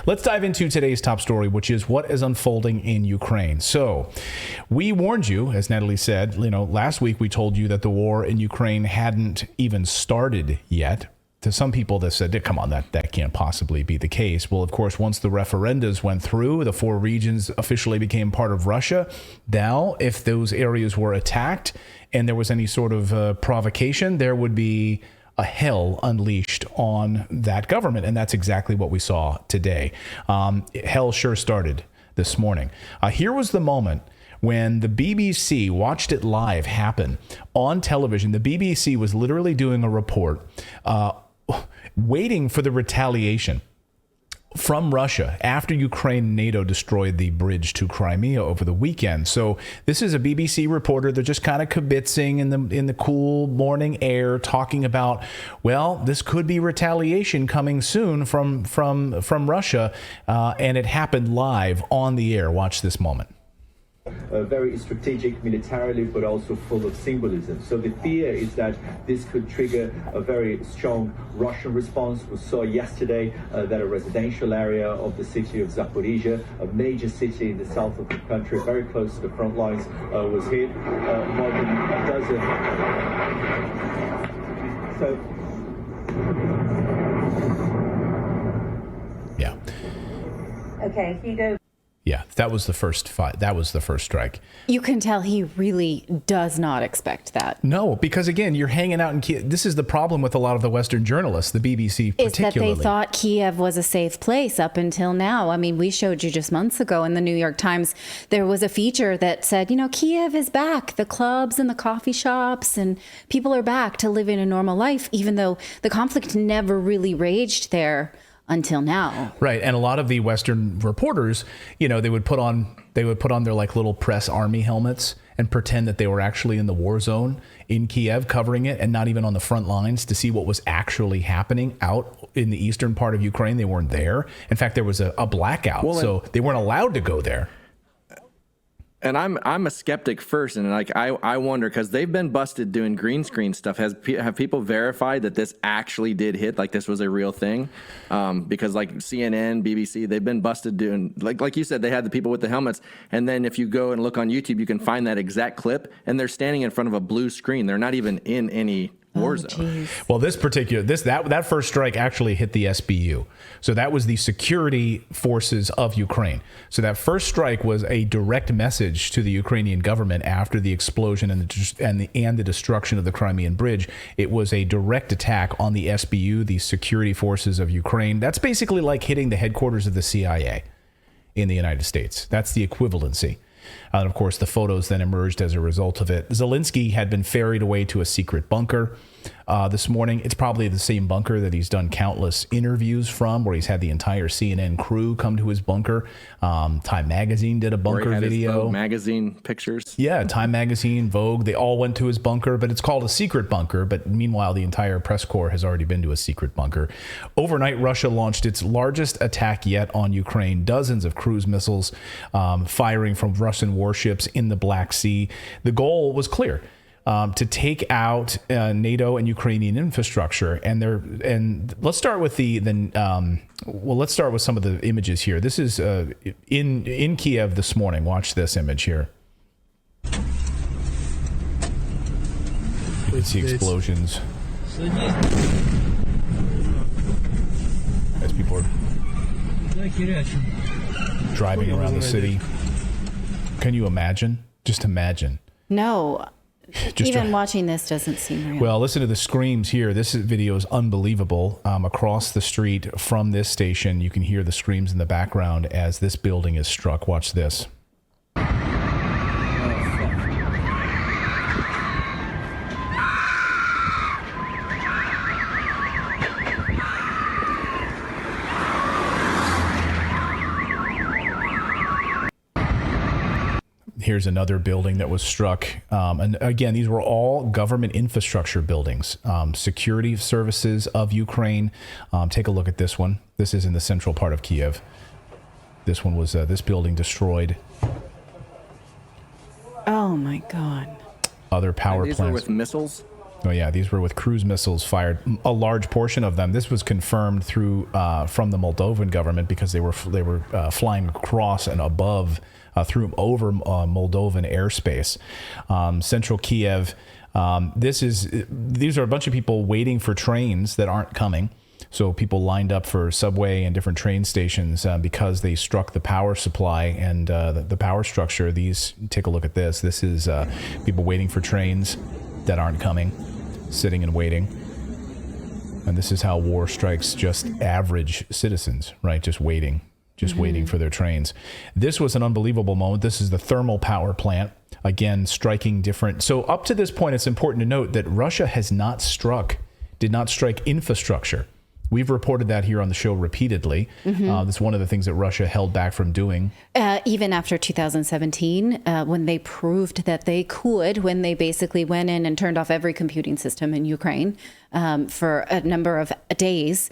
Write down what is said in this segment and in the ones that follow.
Let's dive into today's top story, which is what is unfolding in Ukraine. So we warned you, as Natalie said, last week we told you that the war in Ukraine hadn't even started yet. To some people that said, come on, that can't possibly be the case. Well, of course, once the referendums went through, the 4 regions officially became part of Russia. Now, if those areas were attacked and there was any sort of provocation, there would be a hell unleashed on that government. And that's exactly what we saw today. Hell sure started this morning. Here was the moment when the BBC watched it live happen on television. The BBC was literally doing a report, waiting for the retaliation from Russia after Ukraine and NATO destroyed the bridge to Crimea over the weekend. So this is a BBC reporter. They're just kind of kibitzing in the cool morning air, talking about, well, this could be retaliation coming soon from Russia, and it happened live on the air. Watch this moment. Very strategic militarily, but also full of symbolism. So the fear is that this could trigger a very strong Russian response. We saw yesterday that a residential area of the city of Zaporizhia, a major city in the south of the country, very close to the front lines, was hit. More than a dozen. So. Yeah. Okay, here you go. Yeah, that was the first fight. That was the first strike. You can tell he really does not expect that. No, because again, you're hanging out in Kiev. This is the problem with a lot of the Western journalists, the BBC particularly. Is that they thought Kiev was a safe place up until now. I mean, we showed you just months ago in the New York Times, there was a feature that said, Kiev is back. The clubs and the coffee shops and people are back to living a normal life, even though the conflict never really raged there until now. Right. And a lot of the Western reporters, they would put on their like little press army helmets and pretend that they were actually in the war zone in Kiev covering it and not even on the front lines to see what was actually happening out in the eastern part of Ukraine. They weren't there. In fact, there was a blackout, so they weren't allowed to go there. And I'm a skeptic first, and I wonder, because they've been busted doing green screen stuff. Have people verified that this actually did hit, like this was a real thing? Because like CNN, BBC, they've been busted doing, like you said, they had the people with the helmets, and then if you go and look on YouTube, you can find that exact clip, and they're standing in front of a blue screen. They're not even in any war zone. Geez. Well, that first strike actually hit the SBU. So that was the security forces of Ukraine. So that first strike was a direct message to the Ukrainian government after the explosion and the destruction of the Crimean bridge. It was a direct attack on the SBU, the security forces of Ukraine. That's basically like hitting the headquarters of the CIA in the United States. That's the equivalency. And of course, the photos then emerged as a result of it. Zelensky had been ferried away to a secret bunker this morning. It's probably the same bunker that he's done countless interviews from, where he's had the entire CNN crew come to his bunker. Time Magazine did a bunker video. Vogue magazine pictures. Yeah, Time Magazine, Vogue, they all went to his bunker, but it's called a secret bunker. But meanwhile, the entire press corps has already been to a secret bunker. Overnight, Russia launched its largest attack yet on Ukraine. Dozens of cruise missiles firing from Russian warships in the Black Sea. The goal was clear. To take out NATO and Ukrainian infrastructure, and let's start with let's start with some of the images here. This is in Kiev this morning. Watch this image here. You can see explosions as people are driving around the city. Can you imagine? Just imagine. No. Even watching this doesn't seem real. Well, listen to the screams here. This video is unbelievable. Across the street from this station, you can hear the screams in the background as this building is struck. Watch this. Here's another building that was struck. And again, these were all government infrastructure buildings, security services of Ukraine. Take a look at this one. This is in the central part of Kiev. This one was this building destroyed. Oh, my God. Other power these plants. Were with missiles? Oh yeah, these were with cruise missiles fired. A large portion of them. This was confirmed through from the Moldovan government because they were flying across and above over Moldovan airspace. Central Kiev. These are a bunch of people waiting for trains that aren't coming. So people lined up for subway and different train stations because they struck the power supply and the power structure. Take a look at this. This is people waiting for trains that aren't coming, sitting and waiting. And this is how war strikes just average citizens, right? Just waiting for their trains. This was an unbelievable moment. This is the thermal power plant. Again, striking different. So up to this point, it's important to note that Russia did not strike infrastructure. We've reported that here on the show repeatedly. That's one of the things that Russia held back from doing. Even after 2017, when they proved that they could, when they basically went in and turned off every computing system in Ukraine for a number of days.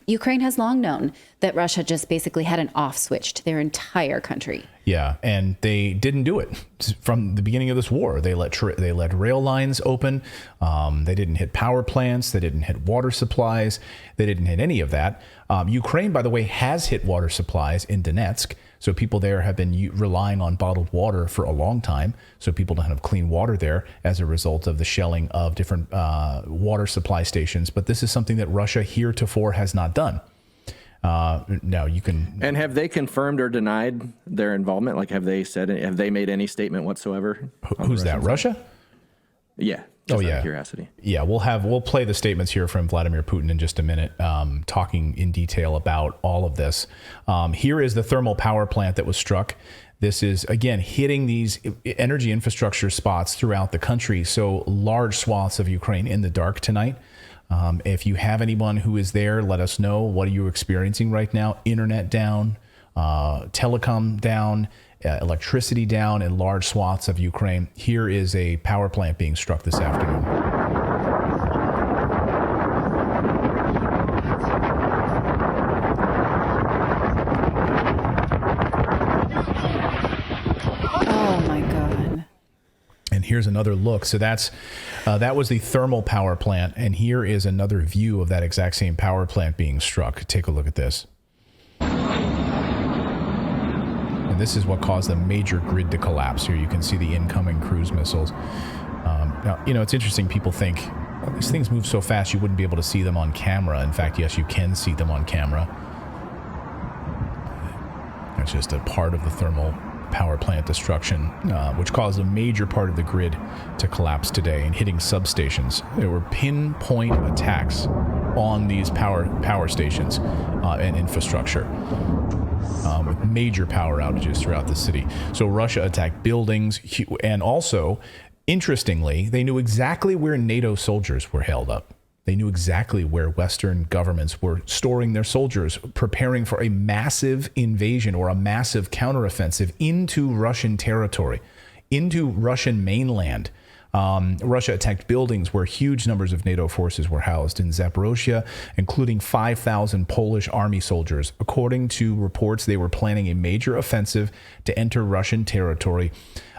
Ukraine has long known that Russia just basically had an off switch to their entire country. Yeah, and they didn't do it from the beginning of this war. They let rail lines open. They didn't hit power plants. They didn't hit water supplies. They didn't hit any of that. Ukraine, by the way, has hit water supplies in Donetsk. So people there have been relying on bottled water for a long time. So people don't have clean water there as a result of the shelling of different water supply stations. But this is something that Russia heretofore has not done. Now you can. And have they confirmed or denied their involvement? Like, have they made any statement whatsoever? Who's that? Russia? Yeah. Out of curiosity. Yeah, we'll play the statements here from Vladimir Putin in just a minute, talking in detail about all of this. Here is the thermal power plant that was struck. This is, again, hitting these energy infrastructure spots throughout the country. So large swaths of Ukraine in the dark tonight. If you have anyone who is there, let us know. What are you experiencing right now? Internet down, telecom down, electricity down in large swaths of Ukraine. Here is a power plant being struck this afternoon. Oh my God. And here's another look. So that was the thermal power plant. And here is another view of that exact same power plant being struck. Take a look at this. And this is what caused the major grid to collapse. Here you can see the incoming cruise missiles. Now, it's interesting. People think, well, these things move so fast you wouldn't be able to see them on camera. In fact, yes, you can see them on camera. That's just a part of the thermal power plant destruction, which caused a major part of the grid to collapse today and hitting substations. There were pinpoint attacks on these power stations and infrastructure. With major power outages throughout the city. So Russia attacked buildings, and also, interestingly, they knew exactly where NATO soldiers were held up. They knew exactly where Western governments were storing their soldiers, preparing for a massive invasion or a massive counteroffensive into Russian territory, into Russian mainland. Russia attacked buildings where huge numbers of NATO forces were housed in Zaporozhye, including 5,000 Polish army soldiers. According to reports, they were planning a major offensive to enter Russian territory.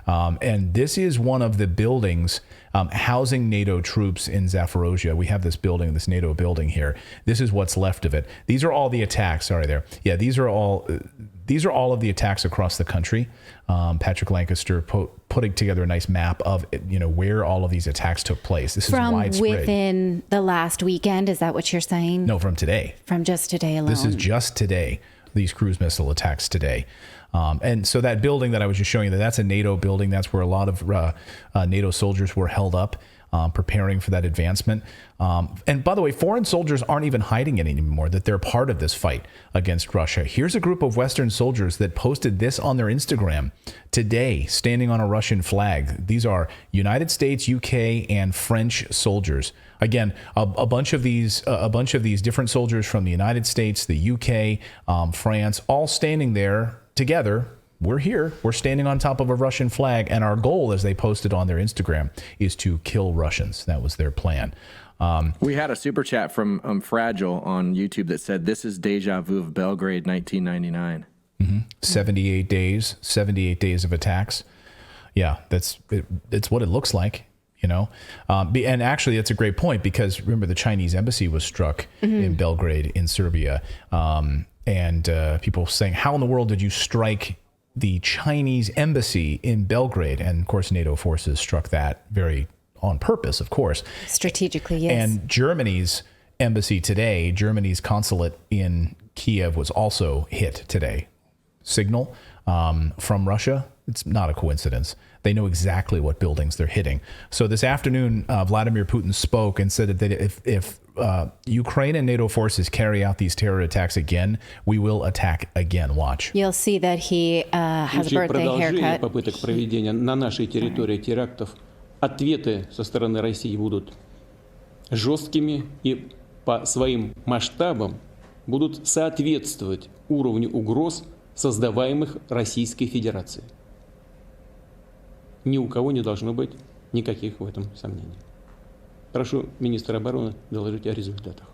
And this is one of the buildings housing NATO troops in Zaporozhye. We have this building, this NATO building here. This is what's left of it. These are all the attacks. Sorry there. Yeah, these are all of the attacks across the country. Patrick Lancaster putting together a nice map of where all of these attacks took place. This is widespread. From within the last weekend, is that what you're saying? No, from today. From just today alone. This is just today. These cruise missile attacks today. And so that building that I was just showing you, that's a NATO building. That's where a lot of NATO soldiers were held up, preparing for that advancement. And by the way, foreign soldiers aren't even hiding it anymore, that they're part of this fight against Russia. Here's a group of Western soldiers that posted this on their Instagram today, standing on a Russian flag. These are United States, UK, and French soldiers. Again, a bunch of these different soldiers from the United States, the UK, France, all standing there together. We're here. We're standing on top of a Russian flag, and our goal, as they posted on their Instagram, is to kill Russians. That was their plan. We had a super chat from Fragile on YouTube that said, "This is deja vu of Belgrade, 1999." 78 days of attacks. Yeah, that's what it looks like. And actually, that's a great point, because remember, the Chinese embassy was struck in Belgrade in Serbia. And people saying, how in the world did you strike the Chinese embassy in Belgrade? And of course, NATO forces struck that very on purpose, of course. Strategically, yes. And Germany's embassy today, Germany's consulate in Kiev, was also hit today. Signal from Russia. It's not a coincidence. They know exactly what buildings they're hitting. So this afternoon, Vladimir Putin spoke and said that if Ukraine and NATO forces carry out these terror attacks again, we will attack again. Watch. You'll see that he has a birthday haircut. Попыток проведения на нашей территории терактов, ответы со стороны России будут жесткими и по своим масштабам будут соответствовать уровню угроз, создаваемых Российской Федерацией. Ни у кого не должно быть никаких в этом сомнений. Прошу министра обороны доложить о результатах.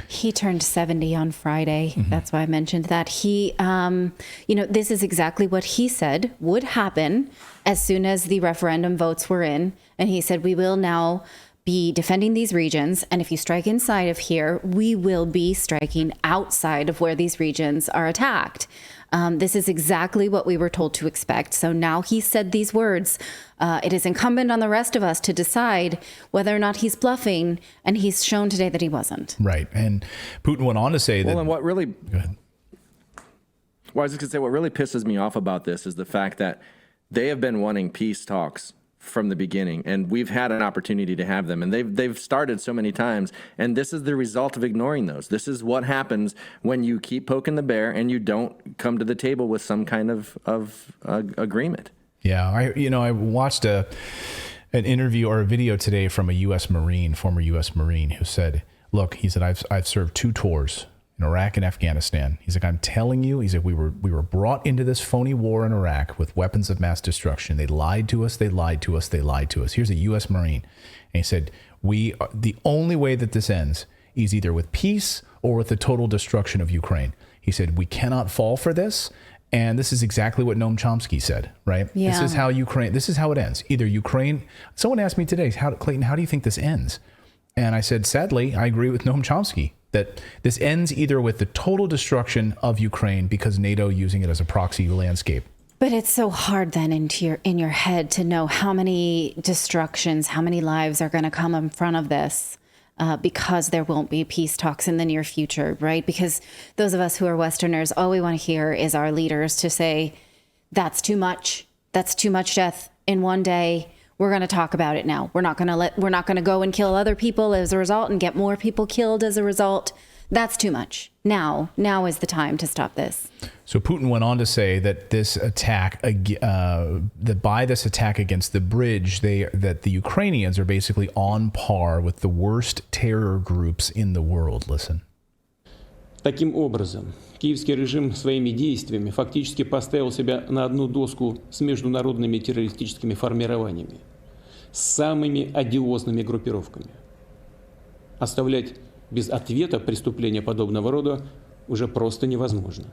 He turned 70 on Friday. That's why I mentioned that. He, this is exactly what he said would happen as soon as the referendum votes were in. And he said, we will now be defending these regions. And if you strike inside of here, we will be striking outside of where these regions are attacked. This is exactly what we were told to expect. So now he said these words. It is incumbent on the rest of us to decide whether or not he's bluffing. And he's shown today that he wasn't. Right. And Putin went on to say that. Well, and what really, Go ahead. well, I was just going to say, what really pisses me off about this is the fact that they have been wanting peace talks from the beginning, and we've had an opportunity to have them, and they've started so many times, and this is the result of ignoring those. This is what happens when you keep poking the bear and you don't come to the table with some kind of agreement. Yeah, I watched an interview or a video today from a U.S. Marine, former U.S. Marine, who said, "Look," he said, "I've served 2 tours in Iraq and Afghanistan." He's like, "I'm telling you," he's like, we were brought into this phony war in Iraq with weapons of mass destruction. They lied to us. They lied to us. They lied to us. Here's a U.S. Marine, and he said, the only way that this ends is either with peace or with the total destruction of Ukraine. He said, we cannot fall for this. And this is exactly what Noam Chomsky said, right? Yeah. This is how it ends. Either Ukraine, someone asked me today, Clayton, how do you think this ends? And I said, sadly, I agree with Noam Chomsky that this ends either with the total destruction of Ukraine because NATO using it as a proxy landscape. But it's so hard then in your head to know how many destructions, how many lives are going to come in front of this. Because there won't be peace talks in the near future, right? Because those of us who are Westerners, all we want to hear is our leaders to say, that's too much. That's too much death in one day. We're going to talk about it now. We're not going to go and kill other people as a result and get more people killed as a result. That's too much. Now is the time to stop this. So Putin went on to say that this attack, by this attack against the bridge, that the Ukrainians are basically on par with the worst terror groups in the world. Listen. Таким образом, киевский режим своими действиями фактически поставил себя на одну доску с международными террористическими формированиями, с самыми одиозными группировками. Оставлять без ответа преступления подобного рода уже просто невозможно.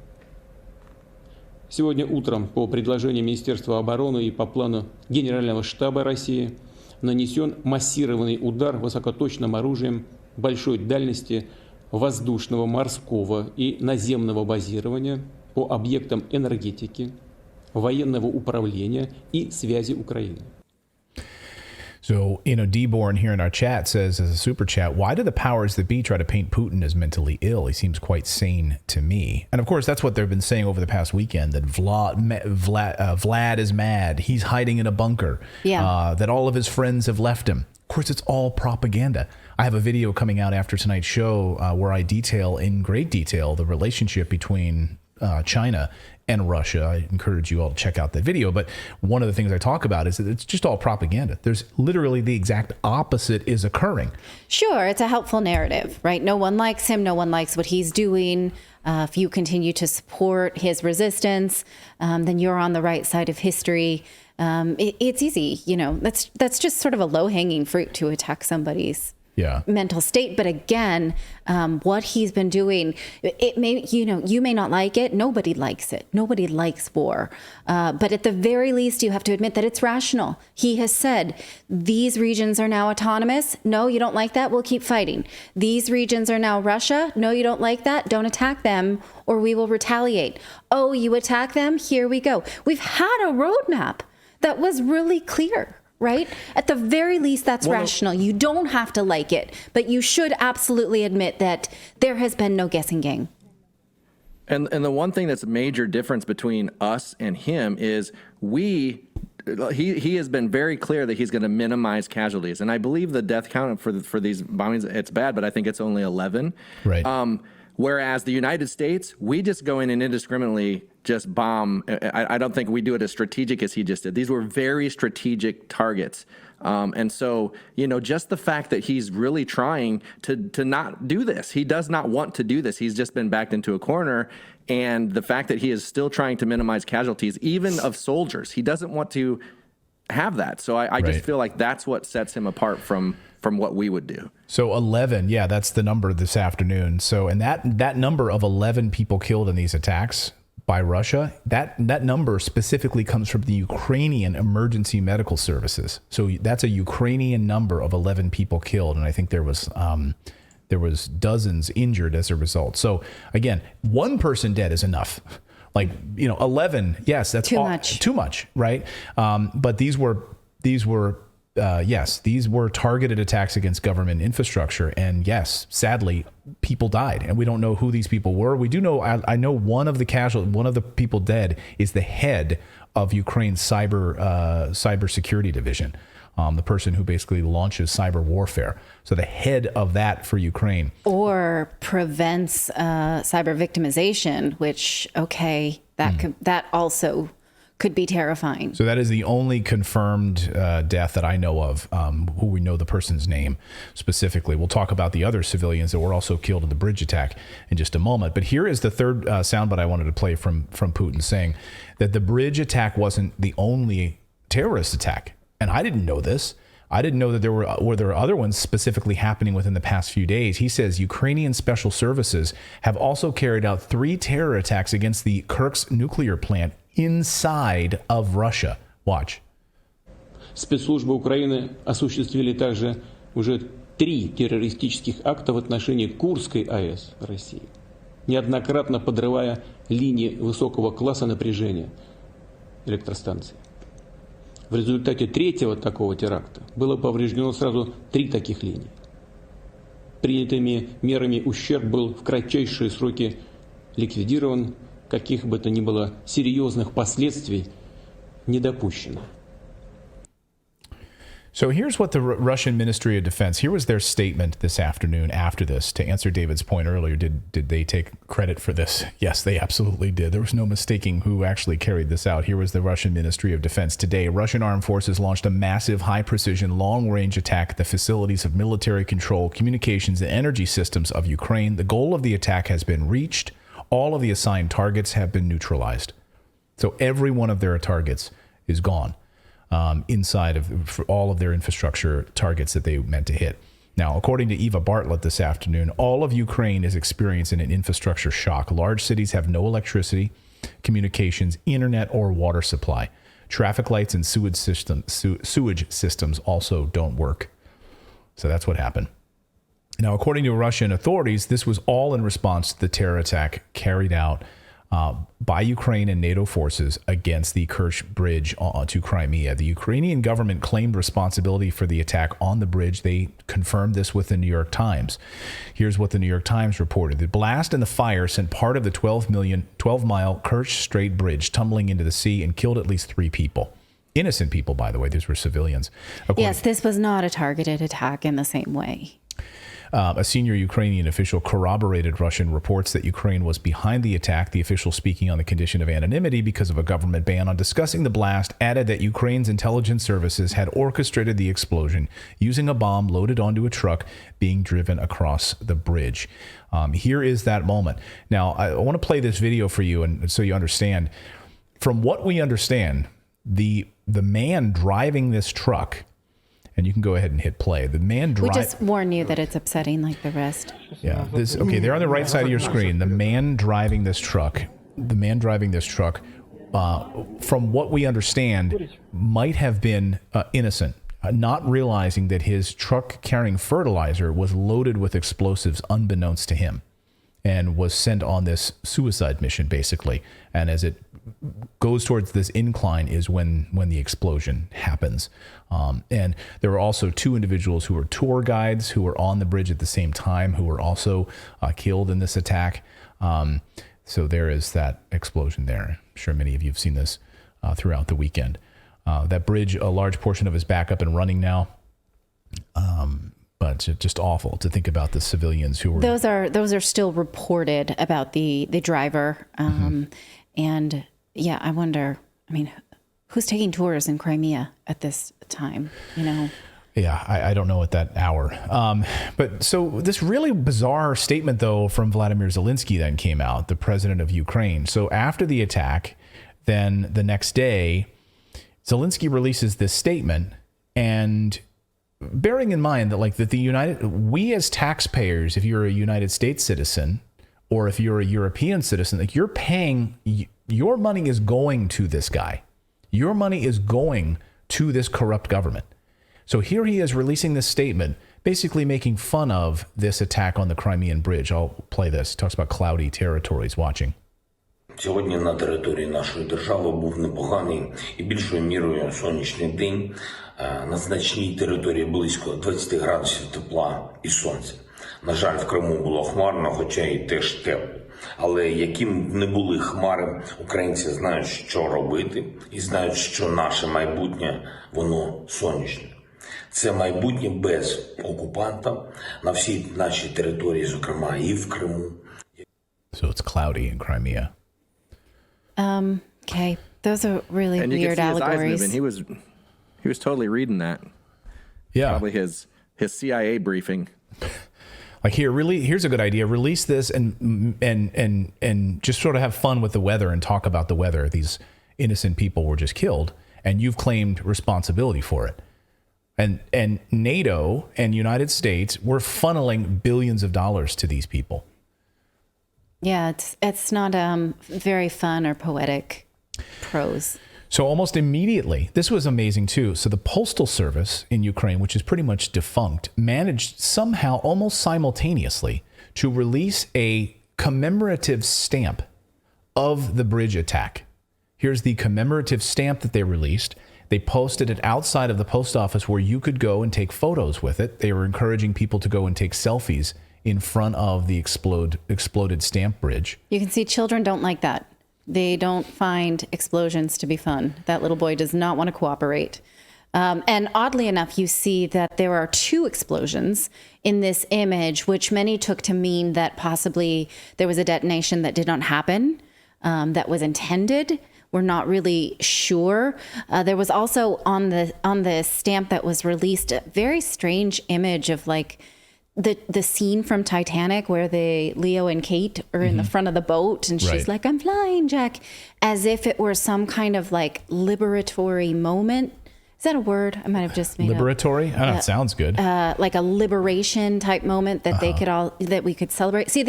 Сегодня утром по предложению Министерства обороны и по плану Генерального штаба России нанесен массированный удар высокоточным оружием большой дальности воздушного, морского и наземного базирования по объектам энергетики, военного управления и связи Украины. So, Deborn here in our chat says, as a super chat, why do the powers that be try to paint Putin as mentally ill? He seems quite sane to me. And of course, that's what they've been saying over the past weekend, that Vlad is mad. He's hiding in a bunker. Yeah. That all of his friends have left him. Of course, it's all propaganda. I have a video coming out after tonight's show where I detail in great detail the relationship between China and Russia. I encourage you all to check out that video. But one of the things I talk about is that it's just all propaganda. There's literally the exact opposite is occurring. Sure, it's a helpful narrative, right? No one likes him. No one likes what he's doing. If you continue to support his resistance, then you're on the right side of history. It's easy, that's just sort of a low-hanging fruit to attack somebody's mental state. But again, what he's been doing, it may, you may not like it. Nobody likes it. Nobody likes war. But at the very least, you have to admit that it's rational. He has said, these regions are now autonomous. No, you don't like that? We'll keep fighting. These regions are now Russia. No, you don't like that? Don't attack them or we will retaliate. Oh, you attack them? Here we go. We've had a roadmap that was really clear. Right? At the very least, that's rational. You don't have to like it, but you should absolutely admit that there has been no guessing game. And the one thing that's a major difference between us and him is he has been very clear that he's going to minimize casualties. And I believe the death count for these bombings, it's bad, but I think it's only 11. Right. Whereas the United States, we just go in and indiscriminately just bomb. I don't think we do it as strategic as he just did. These were very strategic targets. And so, just the fact that he's really trying to not do this, he does not want to do this. He's just been backed into a corner. And the fact that he is still trying to minimize casualties, even of soldiers, he doesn't want to have that. So I just feel like that's what sets him apart from what we would do. So 11, that's the number this afternoon. So, and that number of 11 people killed in these attacks by Russia, that number specifically comes from the Ukrainian Emergency Medical Services. So that's a Ukrainian number of 11 people killed, and I think there was dozens injured as a result. So again, one person dead is enough. 11, yes, that's too much, right? But these were targeted attacks against government infrastructure. And yes, sadly, people died. And we don't know who these people were. We do know, I know one of the people dead is the head of Ukraine's cyber security division, the person who basically launches cyber warfare. So the head of that for Ukraine. Or prevents cyber victimization, which, that also could be terrifying. So that is the only confirmed death that I know of, who we know the person's name specifically. We'll talk about the other civilians that were also killed in the bridge attack in just a moment. But here is the third soundbite I wanted to play from Putin saying that the bridge attack wasn't the only terrorist attack. And I didn't know this. I didn't know that there were other ones specifically happening within the past few days. He says Ukrainian special services have also carried out 3 terror attacks against the Kursk nuclear plant inside of Russia. Watch. Спецслужбы Украины осуществили также уже 3 террористических акта в отношении Курской АЭС России, неоднократно подрывая линии высокого класса напряжения электростанций. В результате 3-го такого теракта было повреждено сразу 3 таких линии. Принятыми мерами ущерб был в кратчайшие сроки ликвидирован, каких бы то ни было серьезных последствий не допущено. So here's what the Russian Ministry of Defense, here was their statement this afternoon after this. To answer David's point earlier, did they take credit for this? Yes, they absolutely did. There was no mistaking who actually carried this out. Here was the Russian Ministry of Defense today. Russian armed forces launched a massive, high-precision, long-range attack at the facilities of military control, communications, and energy systems of Ukraine. The goal of the attack has been reached. All of the assigned targets have been neutralized. So every one of their targets is gone. Inside of all of their infrastructure targets that they meant to hit. Now, according to Eva Bartlett this afternoon, all of Ukraine is experiencing an infrastructure shock. Large cities have no electricity, communications, internet, or water supply. Traffic lights and sewage systems also don't work. So that's what happened. Now, according to Russian authorities, this was all in response to the terror attack carried out by Ukraine and NATO forces against the Kerch bridge to Crimea. The Ukrainian government claimed responsibility for the attack on the bridge. They confirmed this with the New York Times. Here's what the New York Times reported. The blast and the fire sent part of the 12-mile Kerch Strait bridge tumbling into the sea and killed at least 3 people. Innocent people, by the way. These were civilians. Yes, this was not a targeted attack in the same way. A senior Ukrainian official corroborated Russian reports that Ukraine was behind the attack. The official, speaking on the condition of anonymity because of a government ban on discussing the blast, added that Ukraine's intelligence services had orchestrated the explosion using a bomb loaded onto a truck being driven across the bridge. Here is that moment. Now, I want to play this video for you, and so you understand. From what we understand, the man driving this truck And you can go ahead and hit play. The man We just warn you that it's upsetting like the rest. Yeah. They're on the right side of your screen. The man driving this truck, from what we understand, might have been innocent, not realizing that his truck carrying fertilizer was loaded with explosives unbeknownst to him, and was sent on this suicide mission, basically. And as it goes towards this incline is when the explosion happens. And there were also two individuals who were tour guides who were on the bridge at the same time who were also killed in this attack. So there is that explosion there. I'm sure many of you have seen this throughout the weekend. That bridge, a large portion of it is back up and running now. But it's just awful to think about the civilians who were. Those are still reported about the driver. And yeah, I wonder, I mean, who's taking tours in Crimea at this time, you know? Yeah, I don't know at that hour. But so this really bizarre statement, though, from Vladimir Zelensky then came out, the president of Ukraine. So after the attack, then the next day, Zelensky releases this statement, and bearing in mind that we as taxpayers, if you're a United States citizen or if you're a European citizen, like you're paying, your money is going to this guy. Your money is going to this corrupt government. So here he is releasing this statement, basically making fun of this attack on the Crimean bridge. I'll play this. He talks about cloudy territories watching. Сьогодні на території нашої держави був непоганий і більшою мірою сонячний день. На значній території близько 20 градусів тепла і сонця. На жаль, в Криму було хмарно, хоча і теж тепло. Але яким б не були хмари, українці знають, що робити, і знають, що наше майбутнє, воно сонячне. Це майбутнє без окупанта на всій нашій території, зокрема і в Криму. So it's cloudy in Crimea. Okay. Those are really and you weird can see allegories. His eyes moving. He was totally reading that. Yeah. Probably his CIA briefing. Like here's a good idea. Release this and just sort of have fun with the weather and talk about the weather. These innocent people were just killed, and you've claimed responsibility for it. And NATO and United States were funneling billions of dollars to these people. Yeah, it's not very fun or poetic prose. So almost immediately, this was amazing too. So the postal service in Ukraine, which is pretty much defunct, managed somehow almost simultaneously to release a commemorative stamp of the bridge attack. Here's the commemorative stamp that they released. They posted it outside of the post office where you could go and take photos with it. They were encouraging people to go and take selfies in front of the exploded stamp bridge. You can see children don't like that. They don't find explosions to be fun. That little boy does not want to cooperate. And oddly enough, you see that there are two explosions in this image, which many took to mean that possibly there was a detonation that did not happen, that was intended. We're not really sure. There was also on the stamp that was released a very strange image of like the scene from Titanic where Leo and Kate are in the front of the boat and she's like, "I'm flying, Jack," as if it were some kind of like liberatory moment. Is that a word? I might have just made liberatory. I don't know. It sounds good. Like a liberation type moment that they could that we could celebrate. See,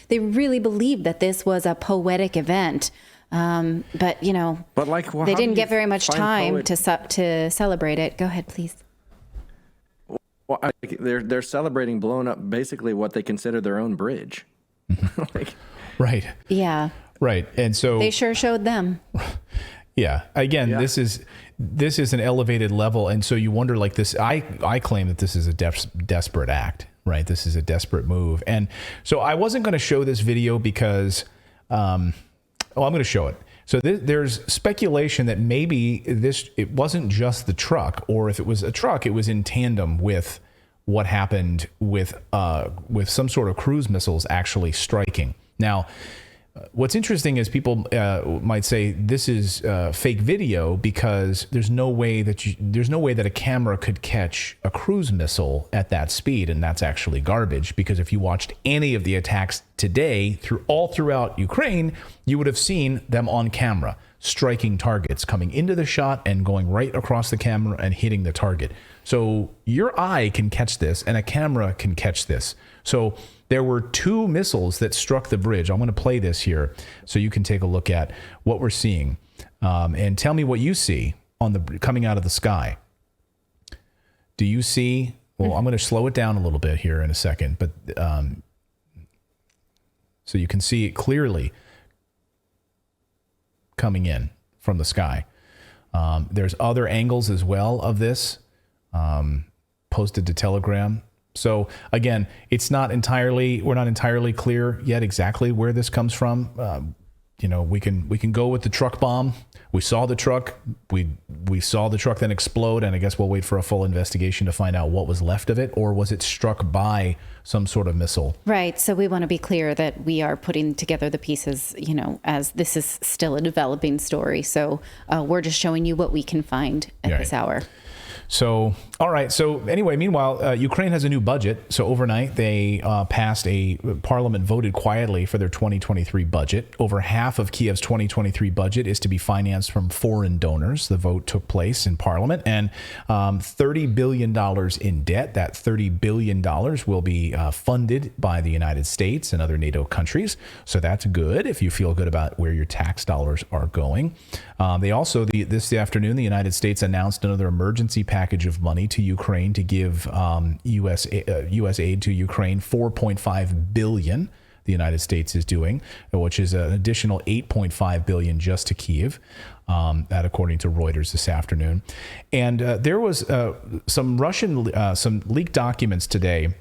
they really believed that this was a poetic event. But you know, they didn't get very much time to celebrate it. Go ahead, please. Well, they're celebrating blowing up basically what they consider their own bridge. Right. Yeah. Right. And so they sure showed them. Yeah. Again, this is an elevated level, and so you wonder like this. I claim that this is a desperate act. Right. This is a desperate move, and so I wasn't going to show this video because. I'm going to show it. So there's speculation that maybe it wasn't just the truck, or if it was a truck, it was in tandem with what happened with some sort of cruise missiles actually striking. Now, what's interesting is people might say this is fake video because there's no way that a camera could catch a cruise missile at that speed, and that's actually garbage. Because if you watched any of the attacks today all throughout Ukraine, you would have seen them on camera. striking targets, coming into the shot and going right across the camera and hitting the target. So your eye can catch this and a camera can catch this. So there were 2 missiles that struck the bridge. I'm going to play this here so you can take a look at what we're seeing, and tell me what you see on the coming out of the sky. Do you see? Well, I'm going to slow it down a little bit here in a second, but so you can see it clearly coming in from the sky. There's other angles as well of this posted to Telegram. So again, we're not entirely clear yet exactly where this comes from. We can go with the truck bomb. We saw the truck. We saw the truck then explode, and I guess we'll wait for a full investigation to find out what was left of it, or was it struck by some sort of missile? Right. So we want to be clear that we are putting together the pieces, as this is still a developing story. So we're just showing you what we can find at this hour. So, all right. So anyway, meanwhile, Ukraine has a new budget. So overnight, they Parliament voted quietly for their 2023 budget. Over half of Kiev's 2023 budget is to be financed from foreign donors. The vote took place in Parliament, and $30 billion in debt. That $30 billion will be funded by the United States and other NATO countries. So that's good if you feel good about where your tax dollars are going. They also, this afternoon, the United States announced another emergency package of money to Ukraine to give U.S. aid to Ukraine, $4.5 billion. The United States is doing, which is an additional $8.5 billion just to Kyiv. That according to Reuters this afternoon. And there was some leaked documents today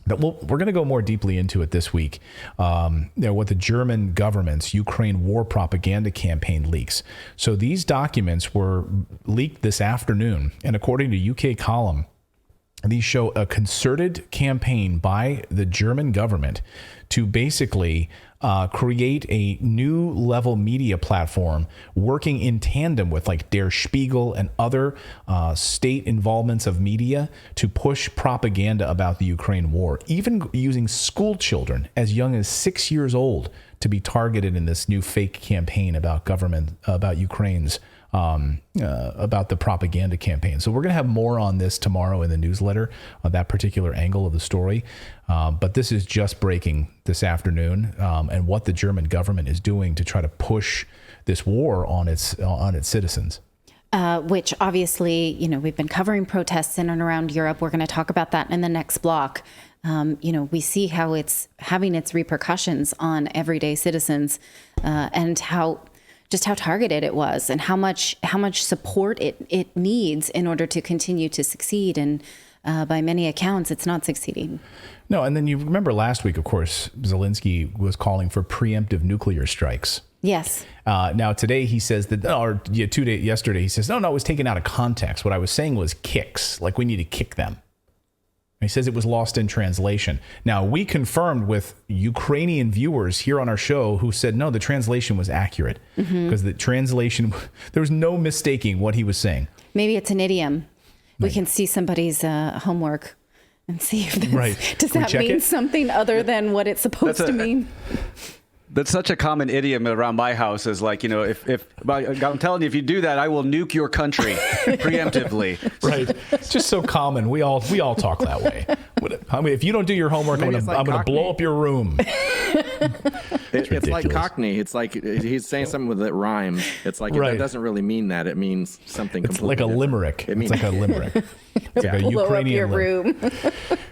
that we're going to go more deeply into it this week. What the German government's Ukraine war propaganda campaign leaks. So these documents were leaked this afternoon, and according to UK Column, these show a concerted campaign by the German government to basically create a new level media platform working in tandem with like Der Spiegel and other state involvements of media to push propaganda about the Ukraine war, even using school children as young as 6 years old to be targeted in this new fake campaign about Ukraine's about the propaganda campaign. So we're going to have more on this tomorrow in the newsletter, that particular angle of the story. But this is just breaking this afternoon, and what the German government is doing to try to push this war on its citizens. Which obviously, we've been covering protests in and around Europe. We're going to talk about that in the next block. We see how it's having its repercussions on everyday citizens, and how targeted it was, and how much support it needs in order to continue to succeed. And by many accounts, it's not succeeding. No, and then you remember last week, of course, Zelensky was calling for preemptive nuclear strikes. Yes. Now today he says that, yesterday he says, no, it was taken out of context. What I was saying was kicks, like we need to kick them. He says it was lost in translation. Now, we confirmed with Ukrainian viewers here on our show who said, no, the translation was accurate, because the translation, there was no mistaking what he was saying. Maybe it's an idiom. We can see somebody's homework and see if this, does that mean something other than what it's supposed to mean? That's such a common idiom around my house, is like, I'm telling you, if you do that, I will nuke your country preemptively. Right. It's just so common. We all talk that way. I mean, if you don't do your homework, I'm going to blow up your room. It's like Cockney. It's like he's saying something that rhymes. It's like that doesn't really mean that. It means something completely different. It's like a limerick. It's like a limerick. It's like a Ukrainian limerick.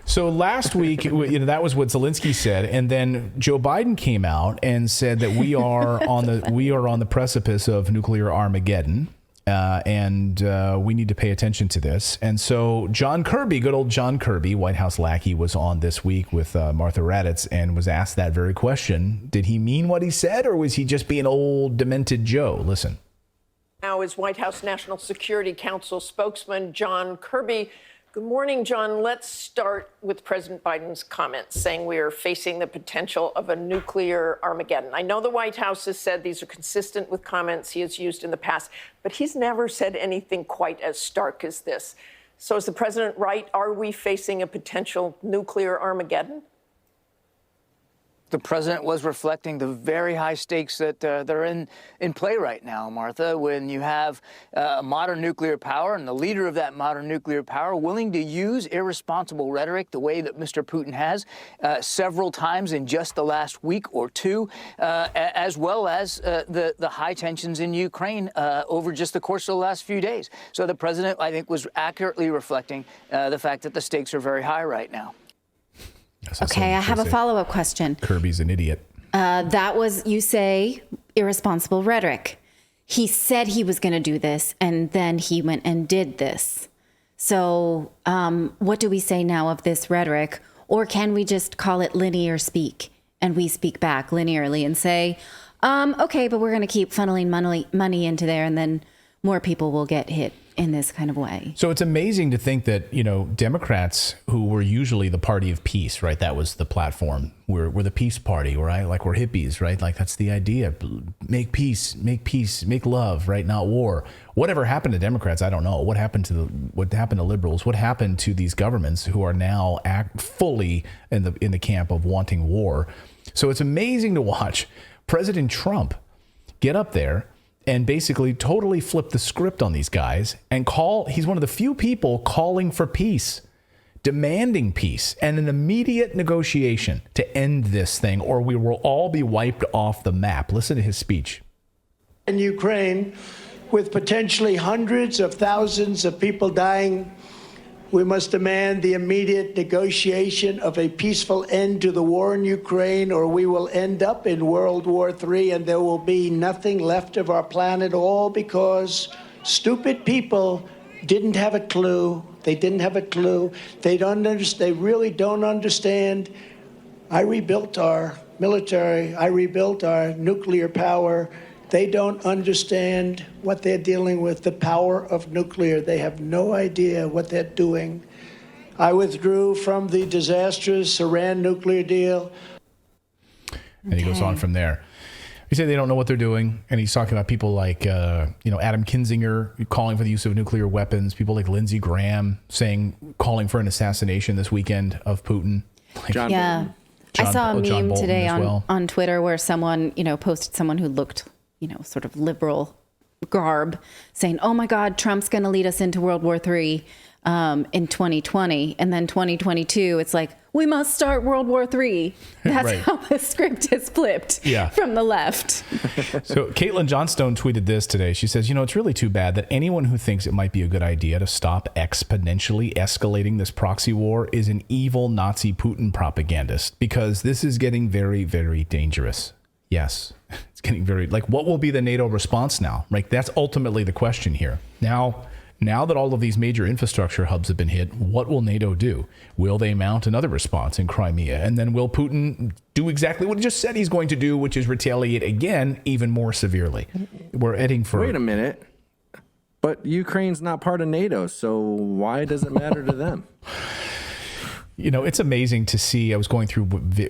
So last week, that was what Zelensky said, and then Joe Biden came out and said that we are on the precipice of nuclear Armageddon. And we need to pay attention to this. And so John Kirby, good old John Kirby, White House lackey, was on this week with Martha Raddatz and was asked that very question. Did he mean what he said, or was he just being old, demented Joe? Listen. Now is White House National Security Council spokesman John Kirby. Good morning, John. Let's start with President Biden's comments saying we are facing the potential of a nuclear Armageddon. I know the White House has said these are consistent with comments he has used in the past, but he's never said anything quite as stark as this. So is the president right? Are we facing a potential nuclear Armageddon? the president was reflecting the very high stakes that are in play right now, Martha, when you have a modern nuclear power and the leader of that modern nuclear power willing to use irresponsible rhetoric the way that Mr. Putin has several times in just the last week or two, as well as the high tensions in Ukraine over just the course of the last few days. So the president, I think, was accurately reflecting the fact that the stakes are very high right now. Okay, I have a follow-up question. Kirby's an idiot. That was, you say, irresponsible rhetoric. He said he was going to do this, and then he went and did this. So what do we say now of this rhetoric? Or can we just call it linear speak, and we speak back linearly and say, okay, but we're going to keep funneling money into there, and then more people will get hit in this kind of way. So it's amazing to think that, Democrats, who were usually the party of peace, right? That was the platform. We're the peace party, right? Like we're hippies, right? Like that's the idea. Make peace, make love, right? Not war. Whatever happened to Democrats, I don't know. What happened to liberals? What happened to these governments who are now fully in the camp of wanting war? So it's amazing to watch President Trump get up there and basically totally flip the script on these guys and he's one of the few people calling for peace, demanding peace and an immediate negotiation to end this thing, or we will all be wiped off the map. Listen to his speech. In Ukraine, with potentially hundreds of thousands of people dying, we must demand the immediate negotiation of a peaceful end to the war in Ukraine, or we will end up in World War III and there will be nothing left of our planet, all because stupid people didn't have a clue. They didn't have a clue. They really don't understand. I rebuilt our military. I rebuilt our nuclear power. They don't understand what they're dealing with, the power of nuclear. They have no idea what they're doing. I withdrew from the disastrous Iran nuclear deal. And he goes on from there. He said they don't know what they're doing. And he's talking about people like, Adam Kinzinger calling for the use of nuclear weapons. People like Lindsey Graham calling for an assassination this weekend of Putin. I saw a meme today on Twitter where someone, posted someone who looked sort of liberal garb saying, oh my God, Trump's going to lead us into World War III in 2020. And then 2022, it's like, we must start World War III. That's right. How the script is flipped from the left. So Caitlin Johnstone tweeted this today. She says, it's really too bad that anyone who thinks it might be a good idea to stop exponentially escalating this proxy war is an evil Nazi Putin propagandist, because this is getting very, very dangerous. Yes, it's getting what will be the NATO response now? Right? That's ultimately the question here. Now that all of these major infrastructure hubs have been hit, what will NATO do? Will they mount another response in Crimea? And then will Putin do exactly what he just said he's going to do, which is retaliate again, even more severely? We're heading for... Wait a minute. But Ukraine's not part of NATO, so why does it matter to them? It's amazing to see. I was going through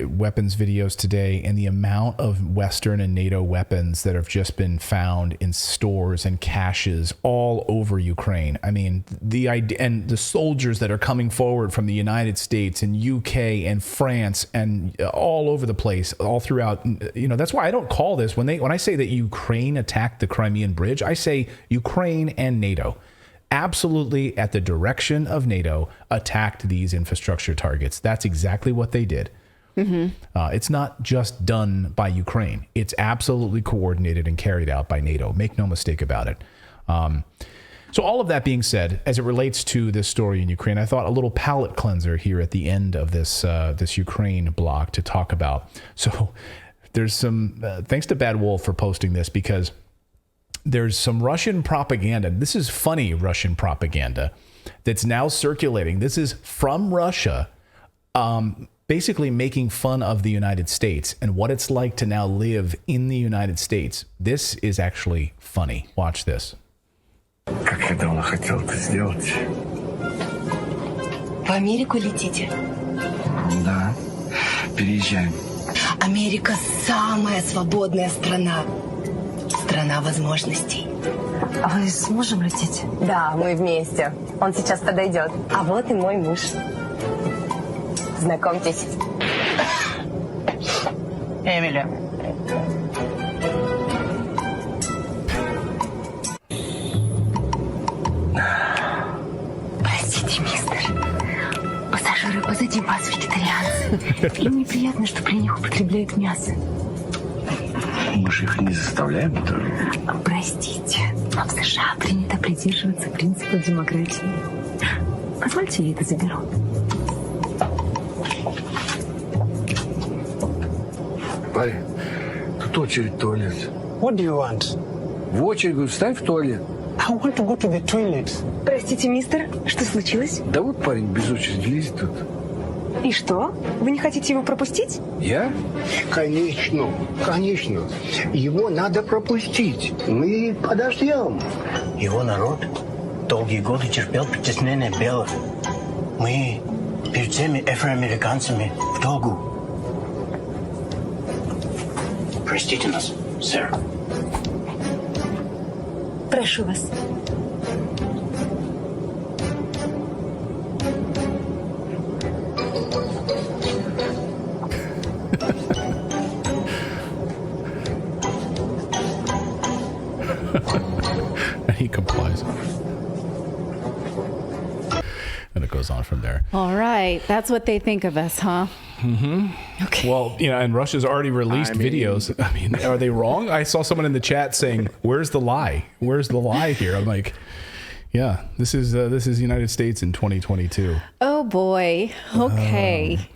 weapons videos today, and the amount of Western and NATO weapons that have just been found in stores and caches all over Ukraine. I mean, the idea, and the soldiers that are coming forward from the United States and UK and France and all over the place, all throughout. That's why I don't call this, when I say that Ukraine attacked the Crimean Bridge, I say Ukraine and NATO. Absolutely, at the direction of NATO, attacked these infrastructure targets. That's exactly what they did. Mm-hmm. It's not just done by Ukraine. It's absolutely coordinated and carried out by NATO. Make no mistake about it. So all of that being said, as it relates to this story in Ukraine, I thought a little palate cleanser here at the end of this Ukraine blog to talk about. So there's some, thanks to Bad Wolf for posting this, because there's some Russian propaganda. This is funny Russian propaganda that's now circulating. This is from Russia, basically making fun of the United States and what it's like to now live in the United States. This is actually funny. Watch this. Как я давно хотел это сделать. В Америку летите? Да, переезжаем. Америка самая свободная страна. Страна возможностей. А вы с мужем летите? Да, мы вместе. Он сейчас подойдет. А вот и мой муж. Знакомьтесь. Эмили. Простите, мистер. Пассажиры позади вас вегетарианцы. Им неприятно, что при них употребляют мясо. Мы же их не заставляем это. Простите, но в США принято придерживаться принципов демократии. Позвольте, я это заберу. Парень, тут очередь в туалет. What do you want? В очередь, говорю, встань в туалет. I want to go to the toilet. Простите, мистер, что случилось? Да вот парень без очереди лезет тут. И что? Вы не хотите его пропустить? Я? Конечно, конечно. Его надо пропустить. Мы подождем. Его народ долгие годы терпел притеснение белых. Мы перед всеми афроамериканцами в долгу. Простите нас, сэр. Прошу вас. He complies. And it goes on from there. All right. That's what they think of us, huh? Mm-hmm. Okay. Well, and Russia's already released videos. I mean, are they wrong? I saw someone in the chat saying, "Where's the lie? Where's the lie here?" I'm like, yeah, this is the United States in 2022. Oh boy. Okay.